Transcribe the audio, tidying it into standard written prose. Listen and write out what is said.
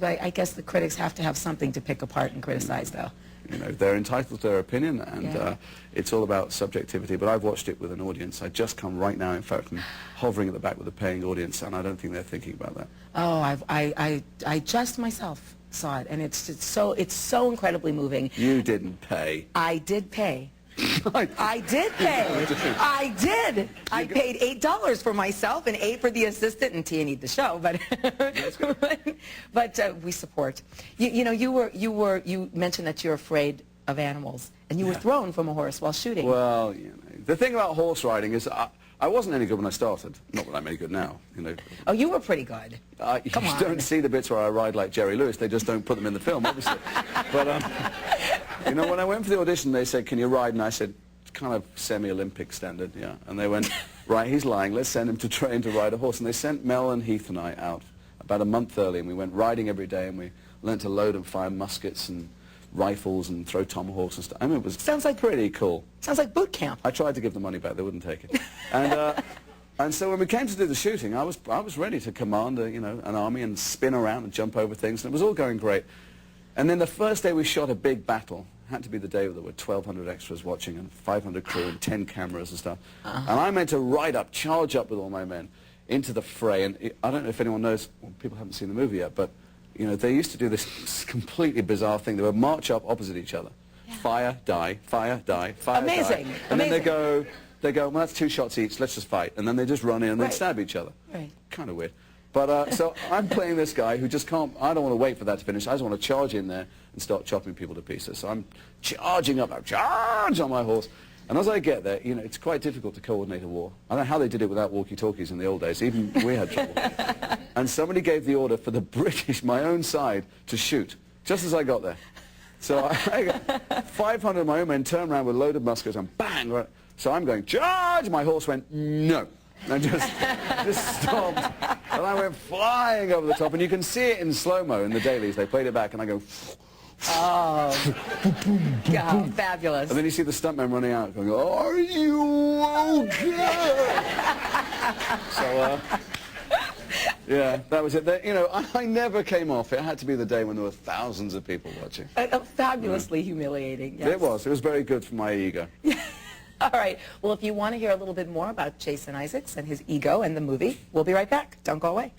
I guess the critics have to have something to pick apart and criticize, though. You know, they're entitled to their opinion, and Yeah. it's all about subjectivity. But I've watched it with an audience. I just come right now, in fact, I'm hovering at the back with a paying audience, and I don't think they're thinking about that. Oh, I just myself saw it, and it's so incredibly moving. You didn't pay. I did pay. I did pay. I did. I paid $8 for myself and $8 for the assistant and T&E the show. But we support. You mentioned that you're afraid of animals, and you were thrown from a horse while shooting. Well, you know, the thing about horse riding is I wasn't any good when I started. Not that I'm any good now. You know. Oh, you were pretty good. You Come on. don't see the bits where I ride like Jerry Lewis. They just don't put them in the film, obviously. But you know, when I went for the audition, they said, "Can you ride?" And I said, "It's kind of semi-Olympic standard, yeah." And they went, "Right, he's lying. Let's send him to train to ride a horse." And they sent Mel and Heath and I out about a month early, and we went riding every day, and we learned to load and fire muskets and rifles and throw tomahawks and stuff. I mean, it was Sounds like pretty cool. Sounds like boot camp. I tried to give the money back; they wouldn't take it. And so when we came to do the shooting, I was ready to command an army and spin around and jump over things, and it was all going great. And then the first day we shot a big battle. It had to be the day there were 1,200 extras watching and 500 crew and 10 cameras and stuff. And I meant to ride up, charge up with all my men into the fray. And I don't know if anyone knows, well, people haven't seen the movie yet, but you know, they used to do this completely bizarre thing. They would march up opposite each other. Yeah. Fire, die, fire, die, fire, Amazing. die. And then they go, well, that's 2 shots each, let's just fight. And then they just run in and then stab each other. Right. Kind of weird. But so I'm playing this guy who just can't, I don't want to wait for that to finish. I just want to charge in there and start chopping people to pieces. So I'm charging up, I charge on my horse. And as I get there, you know, it's quite difficult to coordinate a war. I don't know how they did it without walkie-talkies in the old days. Even we had trouble. And somebody gave the order for the British, my own side, to shoot, just as I got there. So I got 500 of my own men turned around with loaded muskets and bang! Right. So I'm going, charge! My horse went, no. And just stopped. And I went flying over the top. And you can see it in slow-mo in the dailies. They played it back, and I go... Oh, God, fabulous. And then you see the stuntman running out going, are you okay? So, yeah, that was it. You know, I never came off. It had to be the day when there were thousands of people watching. Fabulously humiliating, yes. It was. It was very good for my ego. All right. Well, if you want to hear a little bit more about Jason Isaacs and his ego and the movie, we'll be right back. Don't go away.